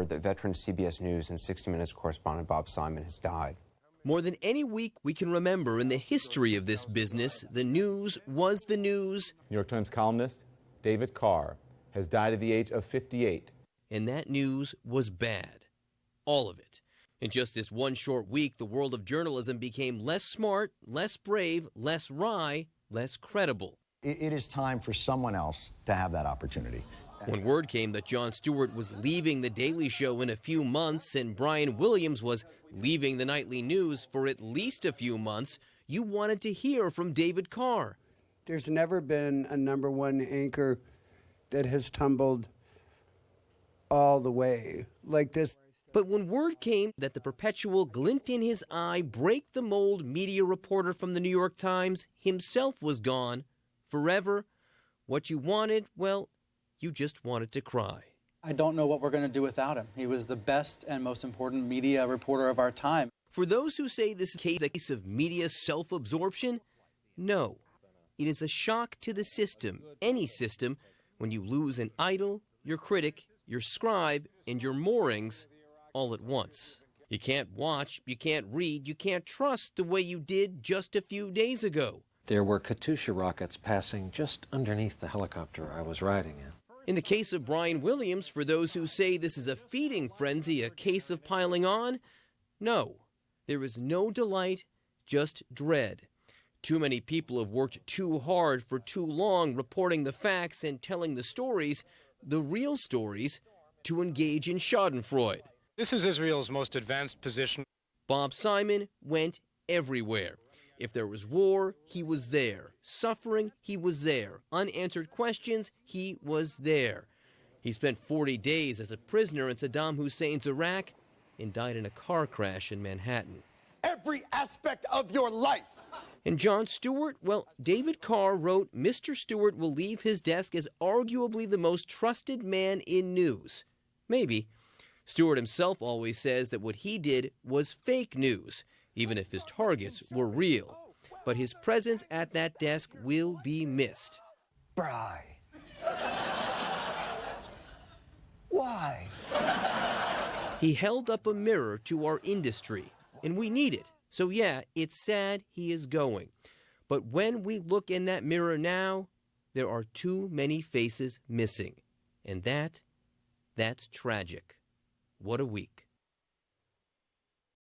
word that veteran CBS News and 60 Minutes correspondent Bob Simon has died. More than any week we can remember in the history of this business, the news was the news. New York Times columnist David Carr has died at the age of 58. And that news was bad. All of it. In just this one short week, the world of journalism became less smart, less brave, less wry, less credible. It is time for someone else to have that opportunity. When word came that Jon Stewart was leaving The Daily Show in a few months and Brian Williams was leaving the nightly news for at least a few months, you wanted to hear from David Carr. There's never been a #1 anchor that has tumbled all the way like this. But when word came that the perpetual glint in his eye, break the mold media reporter from the New York Times himself was gone forever, what you wanted, well, you just wanted to cry. I don't know what we're going to do without him. He was the best and most important media reporter of our time. For those who say this is a case of media self-absorption, no. It is a shock to the system, any system, when you lose an idol, your critic, your scribe, and your moorings all at once. You can't watch, you can't read, you can't trust the way you did just a few days ago. There were Katyusha rockets passing just underneath the helicopter I was riding in. In the case of Brian Williams, for those who say this is a feeding frenzy, a case of piling on, no. There is no delight, just dread. Too many people have worked too hard for too long reporting the facts and telling the stories, the real stories, to engage in schadenfreude. This is Israel's most advanced position. Bob Simon went everywhere. If there was war, he was there. Suffering, he was there. Unanswered questions, he was there. He spent 40 days as a prisoner in Saddam Hussein's Iraq and died in a car crash in Manhattan. Every aspect of your life. And Jon Stewart? Well, David Carr wrote, Mr. Stewart will leave his desk as arguably the most trusted man in news. Maybe. Stewart himself always says that what he did was fake news, even if his targets were real. But his presence at that desk will be missed. Bry. Why? He held up a mirror to our industry, and we need it. So yeah, it's sad he is going. But when we look in that mirror now, there are too many faces missing. And that's tragic. What a week.